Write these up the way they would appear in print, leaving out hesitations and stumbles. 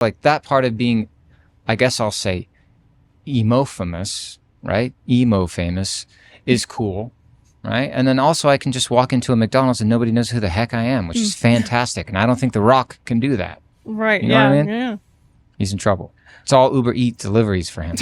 Like that part of being, I guess I'll say, emo famous, right? Emo famous is cool, right? And then also I can just walk into a McDonald's and nobody knows who the heck I am, which is fantastic. And I don't think The Rock can do that. Right. You know yeah. what I mean? Yeah. He's in trouble. It's all Uber Eats deliveries for him.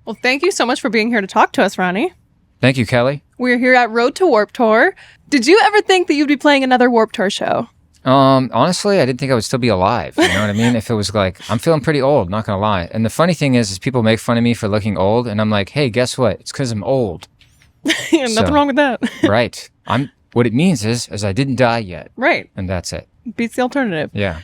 Well, thank you so much for being here to talk to us, Ronnie. Thank you, Kelly. We're here at Road to Warped Tour. Did you ever think that you'd be playing another Warped Tour show? Honestly, I didn't think I would still be alive. You know what I mean? If it was like, I'm feeling pretty old, not gonna lie. And the funny thing is people make fun of me for looking old, and I'm like, hey, guess what? It's because I'm old. Yeah, nothing wrong with that. Right. What it means is I didn't die yet. Right. And that's it. Beats the alternative. Yeah.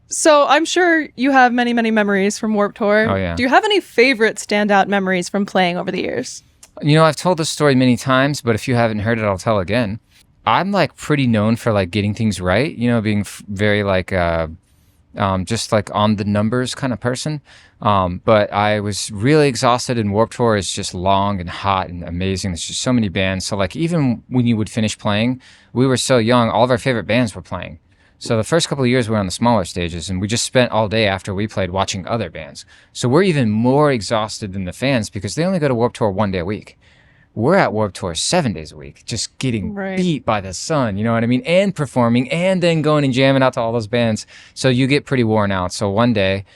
So I'm sure you have many, many memories from Warped Tour. Oh, yeah. Do you have any favorite standout memories from playing over the years? You know, I've told this story many times, but if you haven't heard it, I'll tell again. I'm like pretty known for like getting things right, you know, being very like just like on the numbers kind of person. But I was really exhausted, and Warped Tour is just long and hot and amazing. There's just so many bands. So like even when you would finish playing, we were so young, all of our favorite bands were playing. So the first couple of years we were on the smaller stages, and we just spent all day after we played watching other bands. So we're even more exhausted than the fans because they only go to Warped Tour 1 day a week. We're at Warped Tour 7 days a week, just getting beat by the sun, you know what I mean? And performing, and then going and jamming out to all those bands. So you get pretty worn out. So one day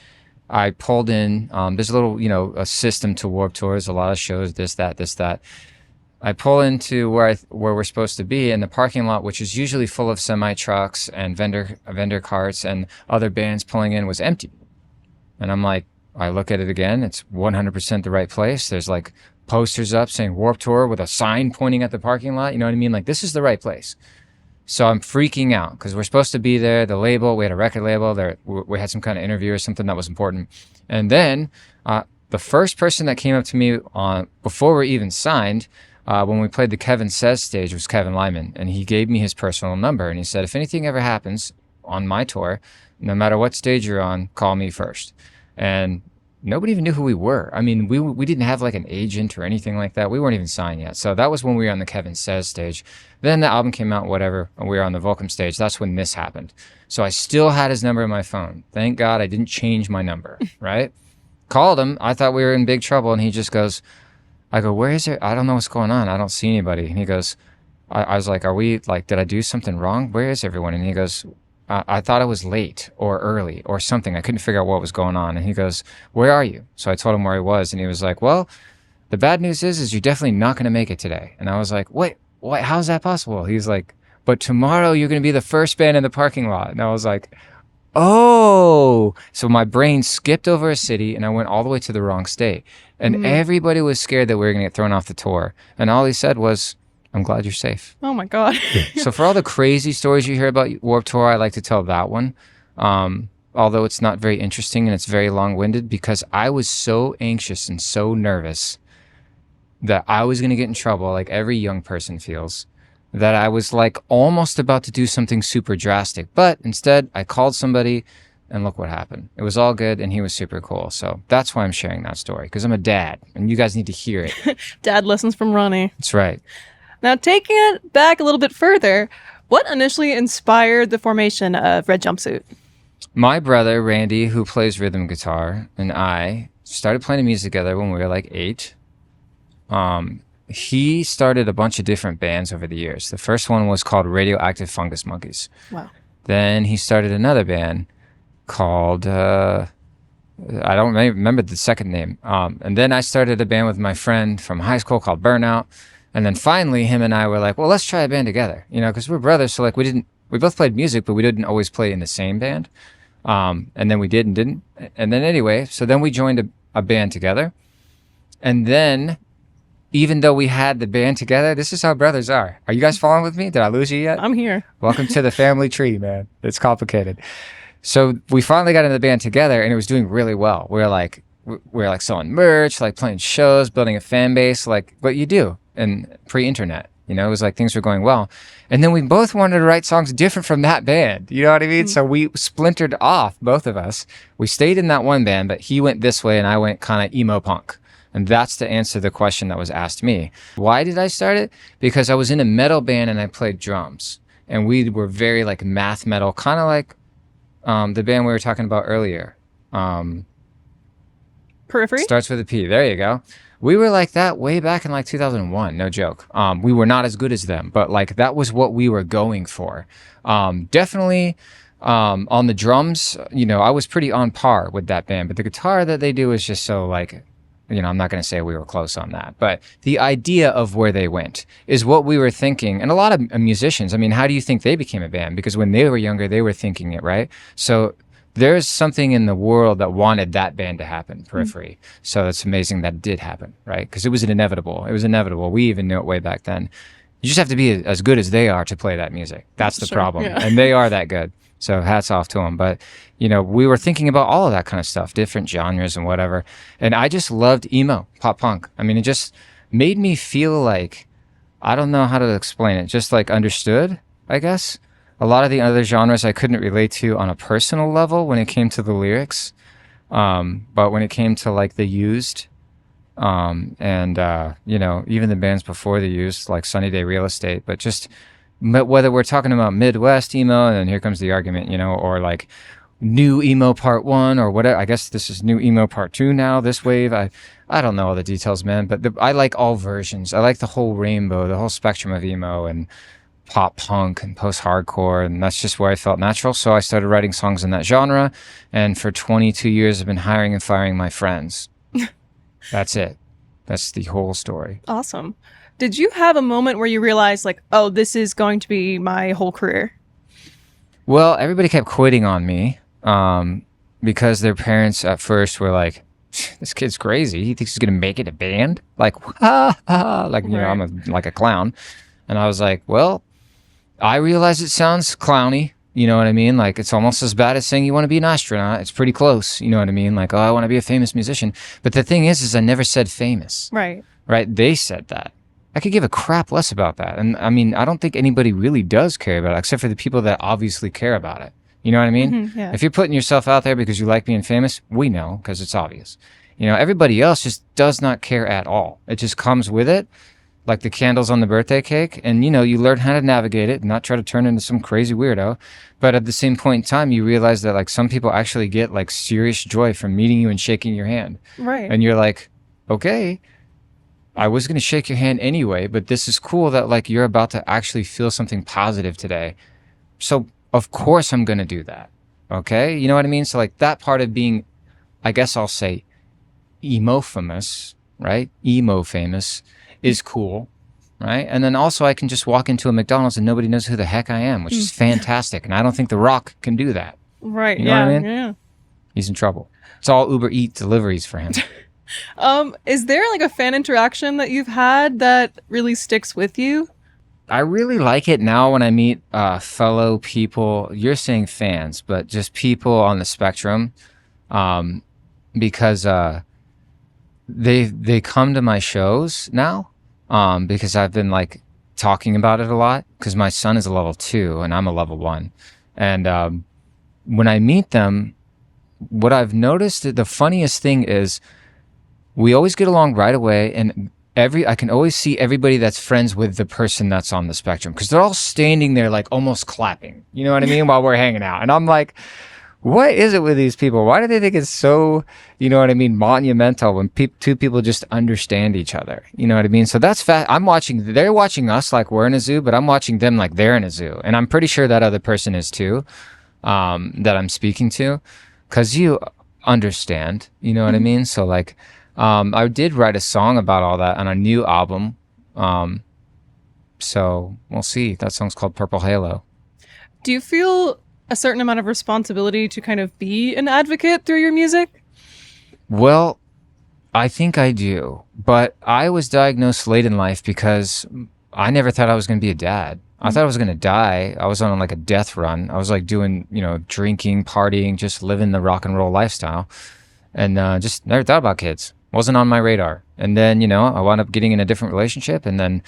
I pulled in, there's a little, you know, a system to Warped Tour. There's a lot of shows, this, that. I pull into where we're supposed to be in the parking lot, which is usually full of semi trucks and vendor carts, and other bands pulling in, was empty. And I'm like, I look at it again. It's 100% the right place. There's like posters up saying Warped Tour with a sign pointing at the parking lot. You know what I mean? Like, this is the right place. So I'm freaking out because we're supposed to be there. The label, we had a record label there. We had some kind of interview or something that was important. And then the first person that came up to me before we're even signed, when we played the Kevin Says stage, was Kevin Lyman. And he gave me his personal number. And he said, if anything ever happens on my tour, no matter what stage you're on, call me first. And nobody even knew who we were. I mean, we didn't have like an agent or anything like that. We weren't even signed yet. So that was when we were on the Kevin Says stage. Then the album came out, whatever, and we were on the Volcom stage. That's when this happened. So I still had his number in my phone. Thank God I didn't change my number, right? Called him. I thought we were in big trouble. And he just goes, I go, where is it? I don't know what's going on. I don't see anybody. And he goes, I was like, did I do something wrong? Where is everyone? And he goes, I thought I was late or early or something. I couldn't figure out what was going on. And he goes, where are you? So I told him where he was. And he was like, well, the bad news is you're definitely not going to make it today. And I was like, wait, what? How's that possible? He's like, but tomorrow you're going to be the first band in the parking lot. And I was like, oh. So my brain skipped over a city and I went all the way to the wrong state. And everybody was scared that we were going to get thrown off the tour. And all he said was, I'm glad you're safe. Oh my God. So for all the crazy stories you hear about Warped Tour, I like to tell that one. Although it's not very interesting and it's very long-winded, because I was so anxious and so nervous that I was going to get in trouble, like every young person feels, that I was like almost about to do something super drastic. But instead, I called somebody and look what happened. It was all good and he was super cool. So that's why I'm sharing that story, because I'm a dad and you guys need to hear it. Dad lessons from Ronnie. That's right. Now, taking it back a little bit further, what initially inspired the formation of Red Jumpsuit? My brother, Randy, who plays rhythm guitar, and I started playing music together when we were like 8. He started a bunch of different bands over the years. The first one was called Radioactive Fungus Monkeys. Wow. Then he started another band called, I don't remember the second name. And then I started a band with my friend from high school called Burnout. And then finally, him and I were like, well, let's try a band together, you know, because we're brothers. So like we both played music, but we didn't always play in the same band. And then we did and didn't. And then anyway, so then we joined a band together. And then, even though we had the band together, this is how brothers are. Are you guys following with me? Did I lose you yet? I'm here. Welcome to the family tree, man. It's complicated. So we finally got into the band together and it was doing really well. We were like selling merch, like playing shows, building a fan base, like what you do in pre-internet. You know, it was like things were going well. And then we both wanted to write songs different from that band. You know what I mean? So we splintered off, both of us. We stayed in that one band, but he went this way and I went kind of emo punk. And that's to answer the question that was asked me. Why did I start it? Because I was in a metal band and I played drums. And we were very like math metal, kind of like the band we were talking about earlier. Periphery? Starts with a P. There you go. We were like that way back in like 2001. No joke. We were not as good as them, but like that was what we were going for. Definitely on the drums, you know, I was pretty on par with that band, but the guitar that they do is just so like, you know, I'm not going to say we were close on that, but the idea of where they went is what we were thinking. And a lot of musicians, I mean, how do you think they became a band? Because when they were younger, they were thinking it, right? So there's something in the world that wanted that band to happen, Periphery. So it's amazing that it did happen, right? Because it was inevitable. It was inevitable. We even knew it way back then. You just have to be as good as they are to play that music. That's the problem. Yeah. And they are that good. So hats off to them. But, you know, we were thinking about all of that kind of stuff, different genres and whatever. And I just loved emo, pop punk. I mean, it just made me feel like, I don't know how to explain it, just like understood, I guess. A lot of the other genres I couldn't relate to on a personal level when it came to the lyrics. But when it came to like the Used, and you know, even the bands before the Used, like Sunny Day Real Estate, but just whether we're talking about Midwest emo, and then here comes the argument, you know, or like new emo part 1 or whatever. I guess this is new emo part 2 now, this wave. I don't know all the details, man, but I like all versions. I like the whole rainbow, the whole spectrum of emo and pop punk and post-hardcore, and that's just where I felt natural. So I started writing songs in that genre, and for 22 years I've been hiring and firing my friends. That's it. That's the whole story. Awesome. Did you have a moment where you realized like, oh, this is going to be my whole career? Well, everybody kept quitting on me because their parents at first were like, this kid's crazy. He thinks he's going to make it a band? Like, like, you know, I'm like a clown. And I was like, well, I realize it sounds clowny. You know what I mean? Like, it's almost as bad as saying you want to be an astronaut. It's pretty close. You know what I mean? Like, oh, I want to be a famous musician. But the thing is I never said famous. Right. Right? They said that. I could give a crap less about that. And I mean, I don't think anybody really does care about it, except for the people that obviously care about it. You know what I mean? Mm-hmm, yeah. If you're putting yourself out there because you like being famous, we know, because it's obvious. You know, everybody else just does not care at all. It just comes with it, like the candles on the birthday cake. And, you know, you learn how to navigate it and not try to turn into some crazy weirdo. But at the same point in time, you realize that, like, some people actually get, like, serious joy from meeting you and shaking your hand. Right. And you're like, okay, I was going to shake your hand anyway, but this is cool that like you're about to actually feel something positive today. So of course I'm going to do that. Okay. You know what I mean? So like that part of being, I guess I'll say emo famous, right? Emo famous is cool. Right. And then also I can just walk into a McDonald's and nobody knows who the heck I am, which is fantastic. And I don't think The Rock can do that. Right. You know what I mean? Yeah. He's in trouble. It's all Uber Eats deliveries for him. Is there like a fan interaction that you've had that really sticks with you? I really like it now when I meet fellow people. You're saying fans, but just people on the spectrum, because they come to my shows now because I've been like talking about it a lot. Because my son is a level 2 and I'm a level 1, and when I meet them, what I've noticed, the funniest thing is, we always get along right away, and I can always see everybody that's friends with the person that's on the spectrum, because they're all standing there like almost clapping, you know what I mean, while we're hanging out. And I'm like, what is it with these people? Why do they think it's so, you know what I mean, monumental when two people just understand each other? You know what I mean? So that's they're watching us like we're in a zoo, but I'm watching them like they're in a zoo. And I'm pretty sure that other person is too, that I'm speaking to, because you understand, you know what I mean? So like, I did write a song about all that on a new album. So we'll see. That song's called Purple Halo. Do you feel a certain amount of responsibility to kind of be an advocate through your music? Well, I think I do. But I was diagnosed late in life because I never thought I was going to be a dad. I thought I was going to die. I was on like a death run. I was like doing, you know, drinking, partying, just living the rock and roll lifestyle. And just never thought about kids. Wasn't on my radar. And then, you know, I wound up getting in a different relationship and then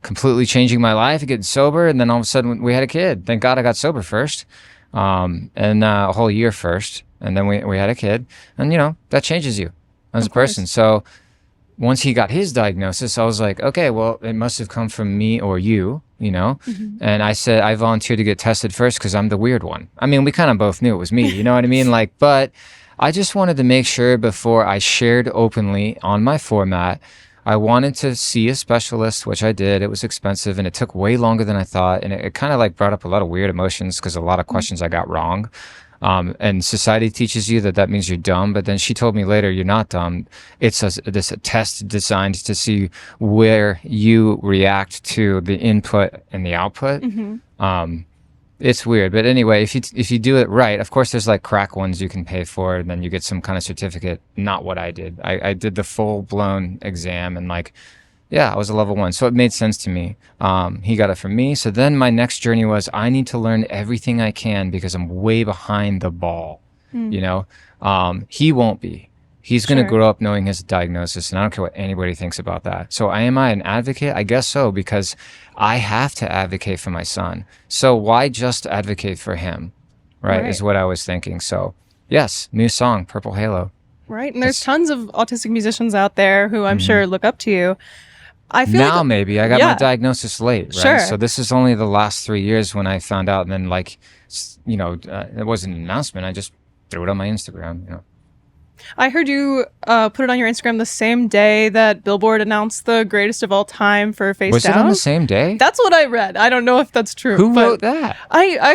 completely changing my life, getting sober, and then all of a sudden we had a kid. Thank God I got sober first, and a whole year first, and then we had a kid, and that changes you as a person. So once he got his diagnosis, I was like, okay, well, it must have come from me or you, and I said I volunteered to get tested first because I'm the weird one. I mean, we kind of both knew it was me, you know what I mean? But I just wanted to make sure before I shared openly on my format. I wanted to see a specialist, which I did. It was expensive and it took way longer than I thought. And it kind of brought up a lot of weird emotions because a lot of questions I got wrong. And society teaches you that means you're dumb. But then she told me later, you're not dumb. It's a test designed to see where you react to the input and the output. It's weird. But anyway, if you do it right, of course, there's crack ones you can pay for, and then you get some kind of certificate. Not what I did. I did the full blown exam, and I was a level 1. So it made sense to me. He got it from me. So then my next journey was I need to learn everything I can because I'm way behind the ball. He won't be. He's going to grow up knowing his diagnosis, and I don't care what anybody thinks about that. So am I an advocate? I guess so, because I have to advocate for my son. So why just advocate for him, right? Is what I was thinking. So yes, new song, Purple Halo. Right, and there's tons of autistic musicians out there who I'm sure look up to you. I feel now maybe. I got my diagnosis late, right? Sure. So this is only the last 3 years when I found out, and then it wasn't an announcement. I just threw it on my Instagram, I heard you put it on your Instagram the same day that Billboard announced the greatest of all time for Facedown. Was it on the same day? That's what I read. I don't know if that's true. Who wrote that?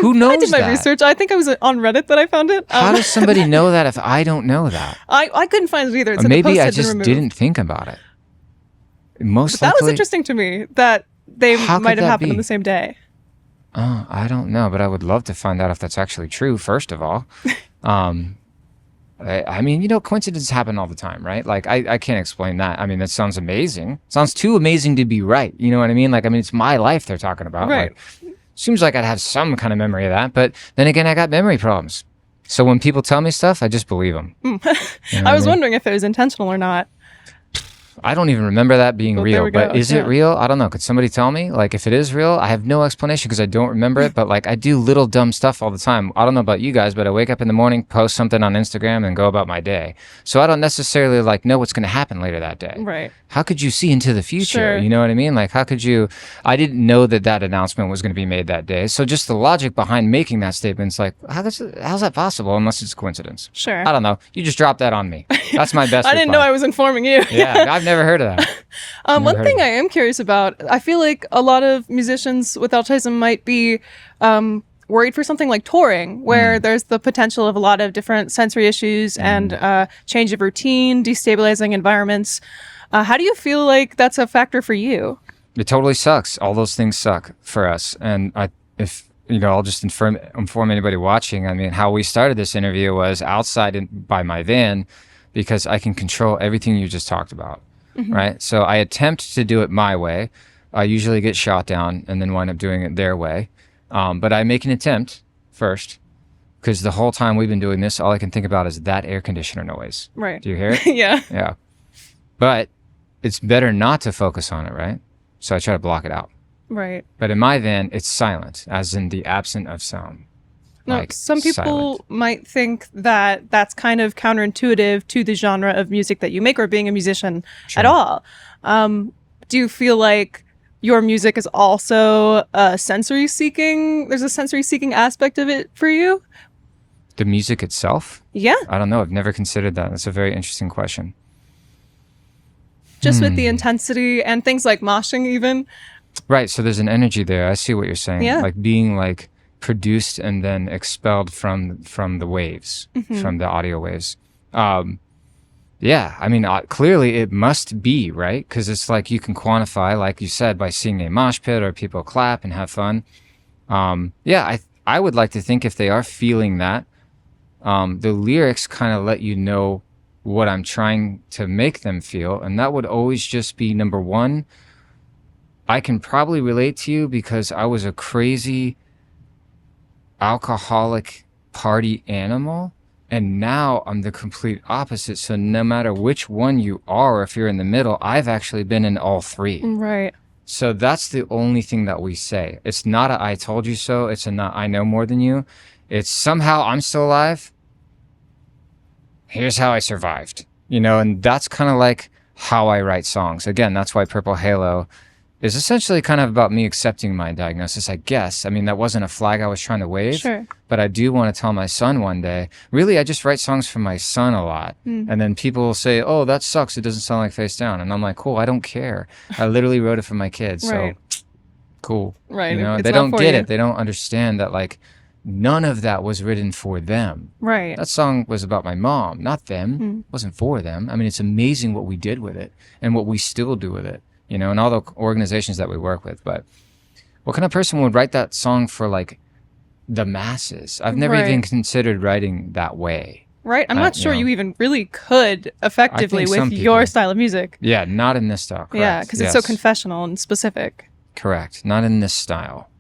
Who knows I did my that? research. I think I was on Reddit that I found it. How does somebody know that if I don't know that? I couldn't find it either. It Or said the maybe post I had been just removed. didn't think about it. Most But that was likely. interesting to me that they How could might have that happened be? on the same day. Oh, I don't know, but I would love to find out if that's actually true, first of all. I mean, coincidences happen all the time, right? I can't explain that. I mean, that sounds amazing. Sounds too amazing to be right. You know what I mean? It's my life they're talking about. Right. Seems like I'd have some kind of memory of that. But then again, I got memory problems. So when people tell me stuff, I just believe them. I was wondering if it was intentional or not. I don't even remember that being Well, there real, we but go. is it real? I don't know. Could somebody tell me? If it is real, I have no explanation because I don't remember it, but I do little dumb stuff all the time. I don't know about you guys, but I wake up in the morning, post something on Instagram, and go about my day. So I don't necessarily know what's going to happen later that day. Right. How could you see into the future? Sure. You know what I mean? How could you? I didn't know that announcement was going to be made that day. So just the logic behind making that statement is how's that possible unless it's a coincidence? Sure. I don't know. You just dropped that on me. That's my best I didn't know reply. I was informing you. Yeah, I've never heard of that. One thing I am curious about, I feel like a lot of musicians with autism might be worried for something like touring, where there's the potential of a lot of different sensory issues and change of routine, destabilizing environments. How do you feel like that's a factor for you? It totally sucks. All those things suck for us. And I'll just inform anybody watching. I mean, how we started this interview was outside by my van because I can control everything you just talked about. Right? So I attempt to do it my way. I usually get shot down and then wind up doing it their way. But I make an attempt first because the whole time we've been doing this, all I can think about is that air conditioner noise. Right. Do you hear it? Yeah. Yeah. But it's better not to focus on it, right? So I try to block it out. Right. But in my van, it's silent, as in the absent of sound. No, some people might think that that's kind of counterintuitive to the genre of music that you make or being a musician at all. Do you feel like your music is also sensory seeking? There's a sensory seeking aspect of it for you? The music itself? Yeah. I don't know. I've never considered that. That's a very interesting question. Just with the intensity and things like moshing even. Right. So there's an energy there. I see what you're saying. Yeah. Being produced and then expelled from the waves, from the audio waves. Yeah, I mean, clearly it must be, right? Because it's you can quantify, like you said, by seeing a mosh pit or people clap and have fun. Yeah, I would like to think if they are feeling that, the lyrics kind of let you know what I'm trying to make them feel. And that would always just be, number one, I can probably relate to you because I was a crazy alcoholic party animal, and now I'm the complete opposite. So no matter which one you are, if you're in the middle, I've actually been in all three. Right. So that's the only thing that we say. It's not a I told you so. It's a not I know more than you. It's somehow I'm still alive. Here's how I survived. And that's kind of like how I write songs. Again, that's why Purple Halo is essentially kind of about me accepting my diagnosis, I guess. I mean, that wasn't a flag I was trying to wave. Sure. But I do want to tell my son one day, really, I just write songs for my son a lot. And then people will say, oh, that sucks. It doesn't sound like Facedown. And I'm like, cool, I don't care. I literally wrote it for my kids. Right. So cool. Right. They It's don't not for get you. it. They don't understand that, like, none of that was written for them. Right. That song was about my mom, not them. It wasn't for them. I mean, it's amazing what we did with it and what we still do with it, and all the organizations that we work with. But what kind of person would write that song for, like, the masses? I've never even considered writing that way. Right. I'm not sure you even really could effectively some with people- your style of music. Yeah, not in this style. Correct. Yeah, because it's so confessional and specific. Correct. Not in this style.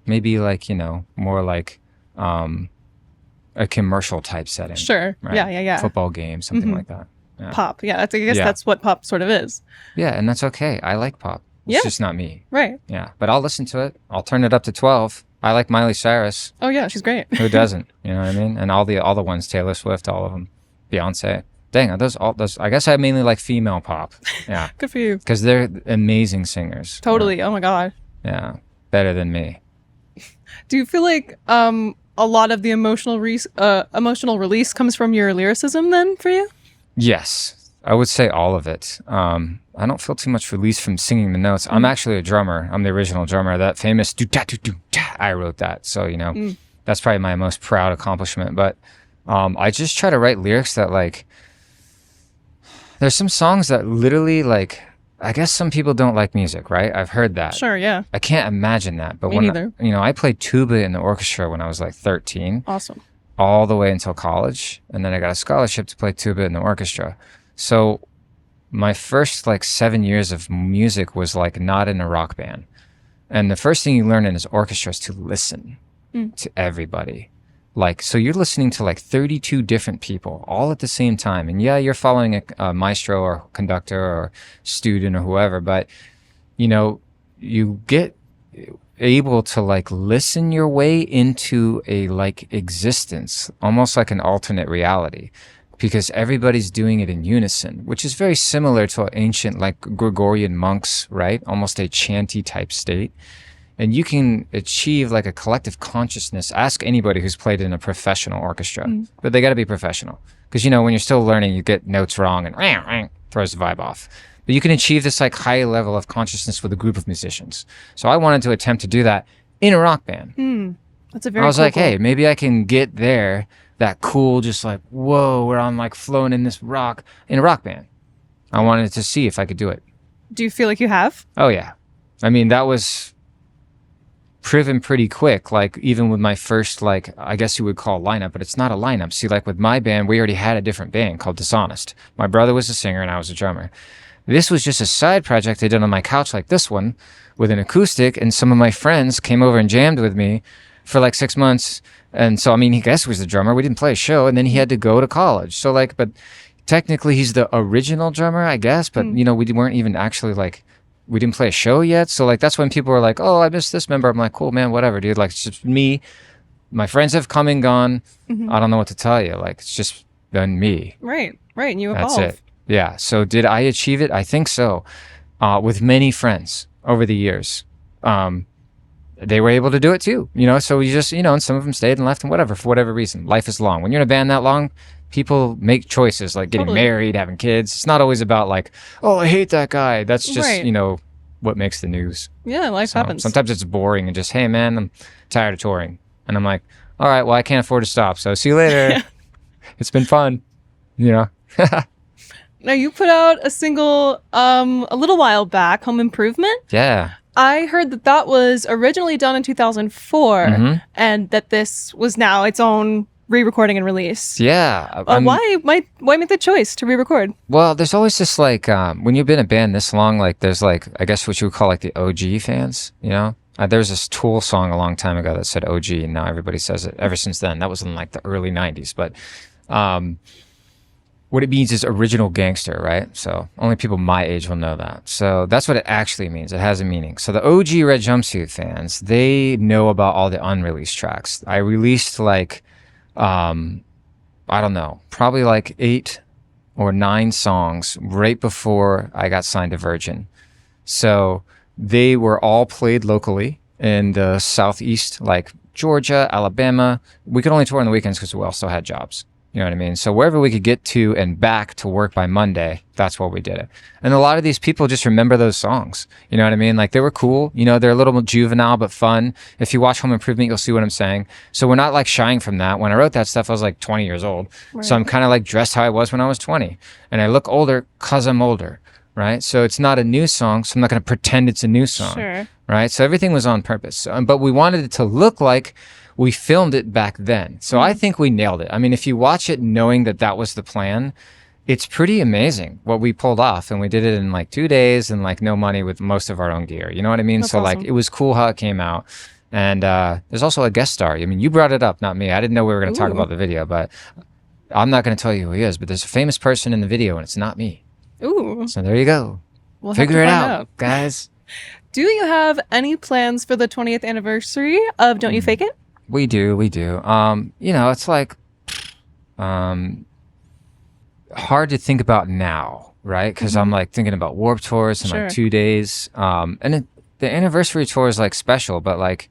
Maybe like, more like a commercial type setting. Sure. Right? Yeah. Football game, something like that. Yeah. Pop. Yeah, I guess that's what pop sort of is. Yeah, and that's okay. I like pop. It's just not me. Right. Yeah, but I'll listen to it. I'll turn it up to 12. I like Miley Cyrus. Oh yeah, she's great. Who doesn't? You know what I mean? And all the ones, Taylor Swift, all of them, Beyonce. Dang, are those. I guess I mainly like female pop. Yeah, Good for you. because they're amazing singers. Totally. Oh my god. Yeah, better than me. Do you feel like a lot of the emotional release comes from your lyricism then for you? Yes, I would say all of it. I don't feel too much release from singing the notes. I'm actually a drummer. I'm the original drummer. That famous do-da-do-do-da, I wrote that. So, that's probably my most proud accomplishment. But I just try to write lyrics that, like, there's some songs that literally, like, I guess some people don't like music, right? I've heard that. Sure, yeah. I can't imagine that. But Me neither. I played tuba in the orchestra when I was like 13. Awesome. All the way until college, and then I got a scholarship to play tuba in the orchestra. So my first like 7 years of music was like not in a rock band. And the first thing you learn in this orchestra is to listen to everybody. Like, so you're listening to like 32 different people all at the same time. And yeah, you're following a maestro or conductor or student or whoever, but you get able to like listen your way into a like existence, almost like an alternate reality, because everybody's doing it in unison, which is very similar to ancient like Gregorian monks, right? Almost a chanty type state. And you can achieve like a collective consciousness. Ask anybody who's played in a professional orchestra, but they got to be professional, because when you're still learning, you get notes wrong and throws the vibe off. But you can achieve this like high level of consciousness with a group of musicians. So I wanted to attempt to do that in a rock band. That's a very I was cool like, goal. hey, maybe I can get there. That cool, just like, whoa, where I'm like flown in this rock in a rock band. I wanted to see if I could do it. Do you feel like you have? Oh yeah. I mean, that was proven pretty quick, like even with my first, like, I guess you would call lineup, but it's not a lineup. See, like with my band, we already had a different band called Dishonest. My brother was a singer and I was a drummer. This was just a side project I did on my couch like this one with an acoustic, and some of my friends came over and jammed with me for like 6 months. And so, I mean, he guess was the drummer. We didn't play a show, and then he had to go to college. So like, but technically he's the original drummer, I guess, but we weren't even actually like, we didn't play a show yet. So like, that's when people were like, oh, I missed this member. I'm like, cool, man, whatever, dude. Like, it's just me. My friends have come and gone. I don't know what to tell you. Like, it's just been me. Right. And you evolve. That's it. Yeah. So did I achieve it? I think so. With many friends over the years. They were able to do it too, so we just, and some of them stayed and left and whatever, for whatever reason. Life is long. When you're in a band that long, people make choices like getting married, having kids. It's not always about like, oh, I hate that guy. That's just, what makes the news. Yeah, life happens. Sometimes it's boring and just, hey man, I'm tired of touring. And I'm like, all right, well, I can't afford to stop. So see you later. It's been fun, Now you put out a single a little while back, Home Improvement. Yeah. I heard that was originally done in 2004 and that this was now its own re-recording and release. Yeah. Why make the choice to re-record? Well, there's always this like, when you've been in a band this long, like there's like, I guess what you would call like the OG fans, There was this Tool song a long time ago that said OG, and now everybody says it ever since then. That was in like the early 90s. But what it means is original gangster, right? So only people my age will know that. So that's what it actually means. It has a meaning. So the OG Red Jumpsuit fans, they know about all the unreleased tracks. I released like, I don't know, probably like 8 or 9 songs right before I got signed to Virgin. So they were all played locally in the Southeast, like Georgia, Alabama. We could only tour on the weekends because we also had jobs. You know what I mean? So wherever we could get to and back to work by Monday, that's where we did it. And a lot of these people just remember those songs. You know what I mean? Like they were cool. You know, they're a little juvenile, but fun. If you watch Home Improvement, you'll see what I'm saying. So we're not like shying from that. When I wrote that stuff, I was like 20 years old. Right. So I'm kind of like dressed how I was when I was 20. And I look older because I'm older, right? So it's not a new song. So I'm not going to pretend it's a new song, sure. Right? So everything was on purpose. But we wanted it to look like we filmed it back then. So I think we nailed it. I mean, if you watch it knowing that that was the plan, it's pretty amazing what we pulled off. And we did it in like 2 days and like no money with most of our own gear. You know what I mean? That's so awesome. like it was cool how it came out. And there's also a guest star. I mean, you brought it up, not me. I didn't know we were going to talk about the video, but I'm not going to tell you who he is. But there's a famous person in the video and it's not me. Ooh. So there you go. We'll Figure it find out, guys. Do you have any plans for the 20th anniversary of Don't You Fake It? We do. You know, it's like hard to think about now, right? Because I'm like thinking about Warped Tours in like 2 days. The anniversary tour is like special, but like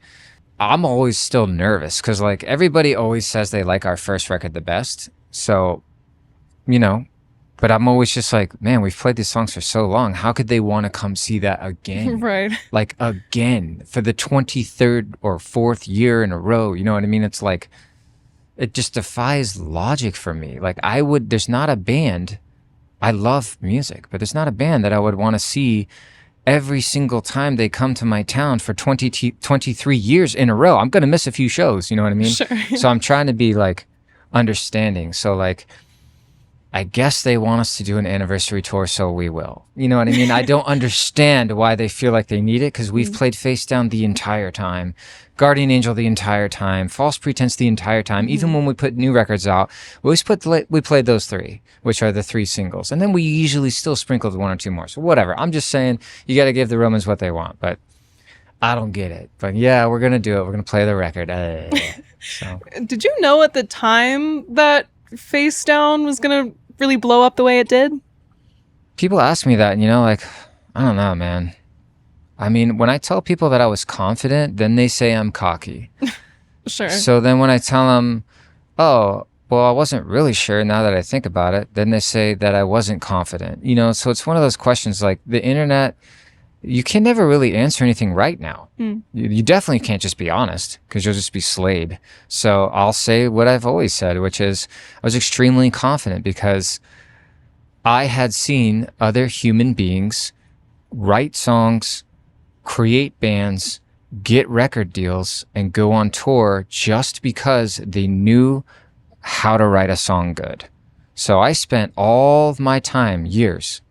I'm always still nervous because like everybody always says they like our first record the best. So, you know, but I'm always just like, man, we've played these songs for so long. How could they want to come see that again? Right. Like again for the 23rd or 4th year in a row. You know what I mean? It's like, it just defies logic for me. Like there's not a band, I love music, but there's not a band that I would want to see every single time they come to my town for 23 years in a row. I'm going to miss a few shows. You know what I mean? Sure. So I'm trying to be like understanding. So like, I guess they want us to do an anniversary tour, so we will. You know what I mean? I don't understand why they feel like they need it, because we've played Facedown the entire time, Guardian Angel the entire time, False Pretense the entire time. Even when we put new records out, we played those 3, which are the 3 singles. And then we usually still sprinkled 1 or 2 more. So whatever. I'm just saying you got to give the Romans what they want. But I don't get it. But yeah, we're going to do it. We're going to play the record. So. Did you know at the time that Facedown was going to really blow up the way it did? People ask me that, and you know, like, I don't know, man. I mean, when I tell people that I was confident, then they say I'm cocky. Sure. So then when I tell them, oh, well, I wasn't really sure now that I think about it, then they say that I wasn't confident. You know, so it's one of those questions, like the internet, you can never really answer anything right now. You definitely can't just be honest, because you'll just be slayed. So I'll say what I've always said, which is I was extremely confident because I had seen other human beings write songs, create bands, get record deals, and go on tour just because they knew how to write a song good. So I spent all of my time, years,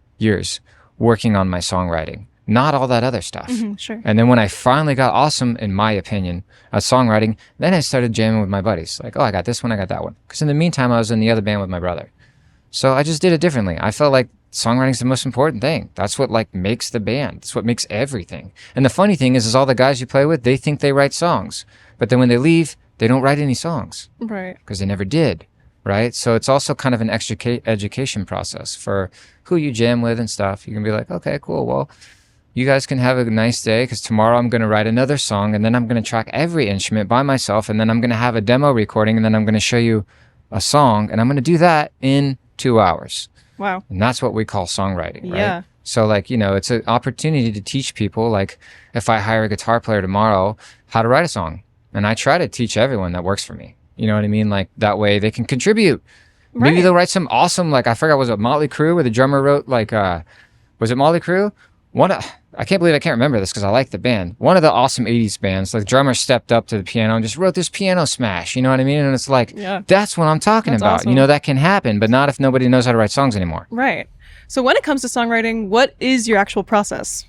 working on my songwriting. Not all that other stuff. Sure. And then when I finally got awesome, in my opinion, at songwriting, then I started jamming with my buddies. Like, oh, I got this one, I got that one. Because in the meantime, I was in the other band with my brother. So I just did it differently. I felt like songwriting is the most important thing. That's what like makes the band. That's what makes everything. And the funny thing is all the guys you play with, they think they write songs. But then when they leave, they don't write any songs. Right. Because they never did. Right? So it's also kind of an education process for who you jam with and stuff. You can be like, okay, cool. Well, you guys can have a nice day, because tomorrow I'm going to write another song, and then I'm going to track every instrument by myself, and then I'm going to have a demo recording, and then I'm going to show you a song, and I'm going to do that in 2 hours. Wow. And that's what we call songwriting, right? Yeah. So like, you know, it's an opportunity to teach people, like if I hire a guitar player tomorrow, how to write a song. And I try to teach everyone that works for me. You know what I mean? Like that way they can contribute. Maybe they'll write some awesome, like I forgot, was it Motley Crue, where the drummer wrote like, was it Motley Crue? I can't believe I can't remember this because I like the band. One of the awesome 80s bands, like the drummer stepped up to the piano and just wrote this piano smash, you know what I mean? And it's like, that's what I'm talking about. Awesome. You know, that can happen, but not if nobody knows how to write songs anymore. Right. So when it comes to songwriting, what is your actual process?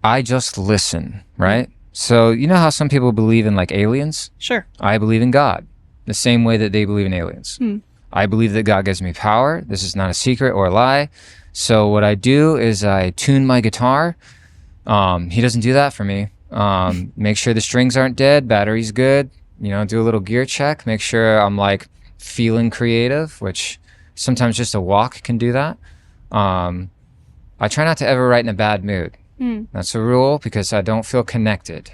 I just listen, right? So you know how some people believe in like aliens? Sure. I believe in God, the same way that they believe in aliens. I believe that God gives me power. This is not a secret or a lie. So what I do is I tune my guitar. He doesn't do that for me. Make sure the strings aren't dead, battery's good, you know, do a little gear check, make sure I'm like feeling creative, which sometimes just a walk can do that. I try not to ever write in a bad mood. That's a rule because I don't feel connected.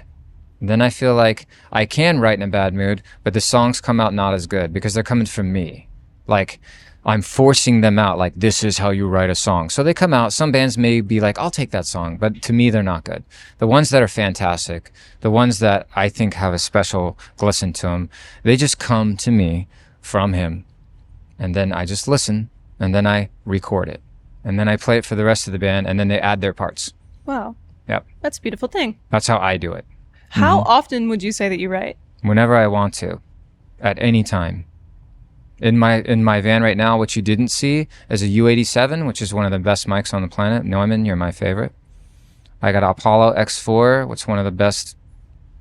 Then I feel like I can write in a bad mood, but the songs come out not as good because they're coming from me. Like I'm forcing them out, like this is how you write a song. So they come out, some bands may be like, I'll take that song, but to me, they're not good. The ones that are fantastic, the ones that I think have a special glisten to them, they just come to me from him. And then I just listen, and then I record it. And then I play it for the rest of the band, and then they add their parts. Wow. Yep. That's a beautiful thing. That's how I do it. How often would you say that you write? Whenever I want to, at any time. In my van right now, what you didn't see is a U87, which is one of the best mics on the planet. Neumann, you're my favorite. I got Apollo X4, which is one of the best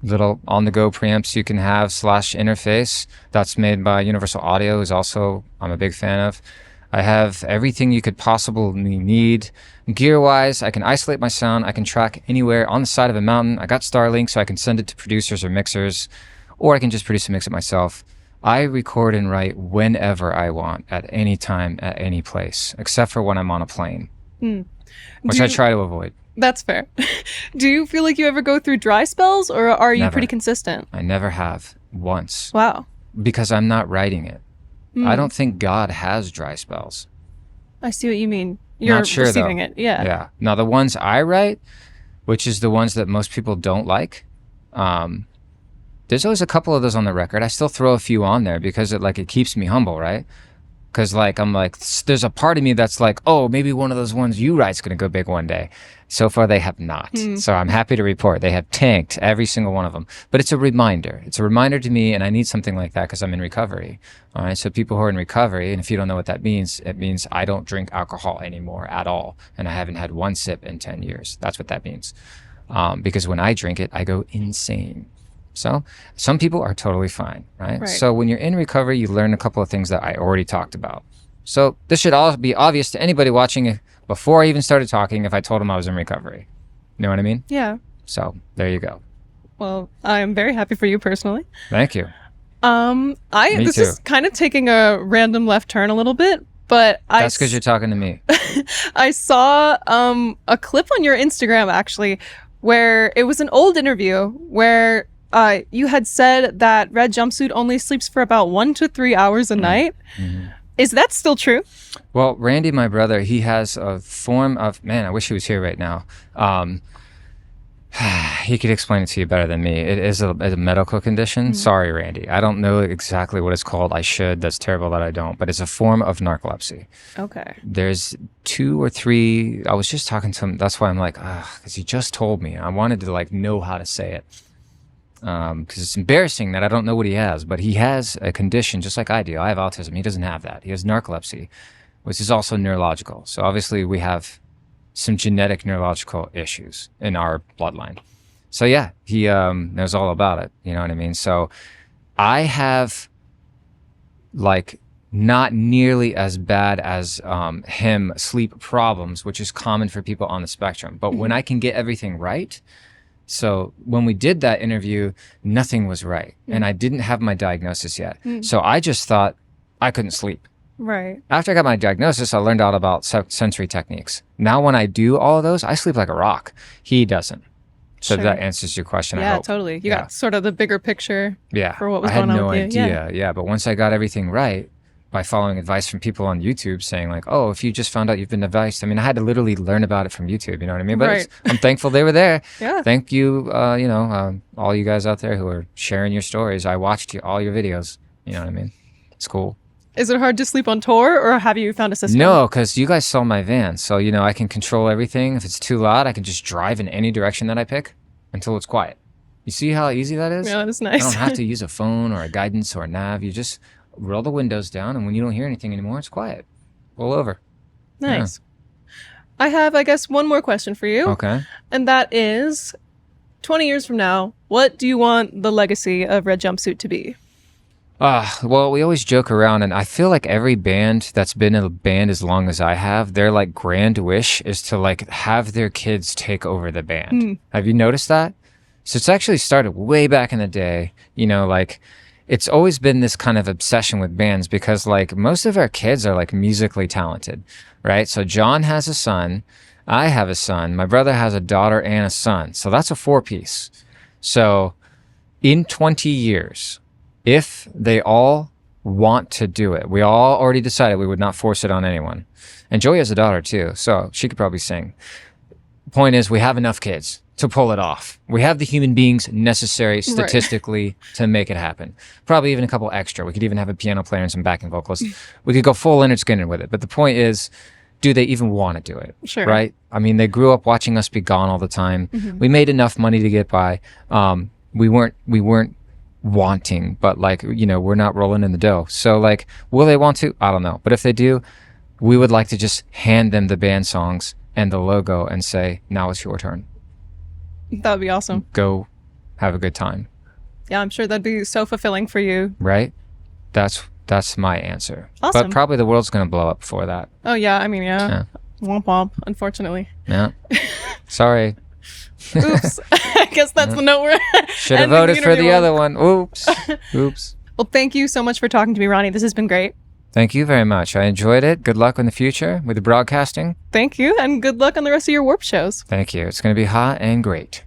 little on-the-go preamps you can have / interface. That's made by Universal Audio, who's also I'm a big fan of. I have everything you could possibly need. Gear-wise, I can isolate my sound. I can track anywhere on the side of a mountain. I got Starlink, so I can send it to producers or mixers, or I can just produce and mix it myself. I record and write whenever I want, at any time, at any place, except for when I'm on a plane, which I try to avoid. That's fair. Do you feel like you ever go through dry spells, or are you pretty consistent? I never have once. Wow. Because I'm not writing it. I don't think God has dry spells. I see what you mean. You're not sure, receiving though. it. Yeah. Yeah. Now, the ones I write, which is the ones that most people don't like, there's always a couple of those on the record. I still throw a few on there because it keeps me humble, right? Because I'm like, there's a part of me that's like, oh, maybe one of those ones you write's going to go big one day. So far, they have not. So I'm happy to report they have tanked every single one of them. But it's a reminder. It's a reminder to me, and I need something like that because I'm in recovery. All right. So people who are in recovery, and if you don't know what that means, it means I don't drink alcohol anymore at all, and I haven't had one sip in 10 years. That's what that means. Because when I drink it, I go insane. So some people are totally fine, right? So when you're in recovery, you learn a couple of things that I already talked about. So this should all be obvious to anybody watching before I even started talking if I told them I was in recovery. You know what I mean? Yeah. So there you go. Well, I'm very happy for you personally. Thank you. This is kind of taking a random left turn a little bit, but that's because you're talking to me. I saw a clip on your Instagram actually where it was an old interview where you had said that Red Jumpsuit only sleeps for about 1 to 3 hours a night. Is that still true? Well, Randy, my brother, he has a form of, man, I wish he was here right now. He could explain it to you better than me. It is a medical condition. Sorry, Randy. I don't know exactly what it's called. I should. That's terrible that I don't. But it's a form of narcolepsy. Okay. There's 2 or 3. I was just talking to him. That's why I'm like, because he just told me. I wanted to know how to say it. Because it's embarrassing that I don't know what he has, but he has a condition just like I do. I have autism. He doesn't have that. He has narcolepsy, which is also neurological. So obviously we have some genetic neurological issues in our bloodline. So yeah, he knows all about it. You know what I mean? So I have not nearly as bad as him sleep problems, which is common for people on the spectrum. But when I can get everything right. So when we did that interview, nothing was right. And I didn't have my diagnosis yet. So I just thought I couldn't sleep. Right. After I got my diagnosis, I learned all about sensory techniques. Now when I do all of those, I sleep like a rock. He doesn't. So that answers your question, I hope. Totally. You got sort of the bigger picture for what was going on with you. I had no idea. But once I got everything right, by following advice from people on YouTube saying oh, if you just found out you've been advised. I mean, I had to literally learn about it from YouTube, you know what I mean? But I'm thankful they were there. Yeah. Thank you, all you guys out there who are sharing your stories. I watched all your videos, you know what I mean? It's cool. Is it hard to sleep on tour or have you found a system? No, because you guys saw my van. So, I can control everything. If it's too loud, I can just drive in any direction that I pick until it's quiet. You see how easy that is? Yeah, that is nice. I don't have to use a phone or a guidance or a nav. You just roll the windows down, and when you don't hear anything anymore, it's quiet. Roll over. Nice. Yeah. I have, I guess, one more question for you. Okay. And that is, 20 years from now, what do you want the legacy of Red Jumpsuit to be? Well, we always joke around, and I feel like every band that's been in a band as long as I have, their like grand wish is to like have their kids take over the band. Have you noticed that? So it's actually started way back in the day, you know, like it's always been this kind of obsession with bands because like most of our kids are like musically talented, right? So John has a son, I have a son, my brother has a daughter and a son. So that's a 4-piece. So in 20 years, if they all want to do it, we all already decided we would not force it on anyone. And Joey has a daughter too, so she could probably sing. Point is, we have enough kids to pull it off. We have the human beings necessary statistically to make it happen. Probably even a couple extra. We could even have a piano player and some backing vocalists. We could go full Leonard Skinner with it. But the point is, do they even want to do it? Sure. Right? I mean, they grew up watching us be gone all the time. We made enough money to get by. We weren't wanting, but like, you know, we're not rolling in the dough. So like, will they want to? I don't know. But if they do, we would like to just hand them the band songs and the logo and say, now it's your turn. That would be awesome. Go have a good time. Yeah, I'm sure that'd be so fulfilling for you. Right? That's my answer. Awesome. But probably the world's going to blow up before that. Oh, yeah. I mean, yeah. Womp womp, unfortunately. Yeah. Sorry. Oops. I guess that's the note we're Should have voted for the other one. Oops. Oops. Well, thank you so much for talking to me, Ronnie. This has been great. Thank you very much. I enjoyed it. Good luck in the future with the broadcasting. Thank you, and good luck on the rest of your Warp shows. Thank you. It's going to be hot and great.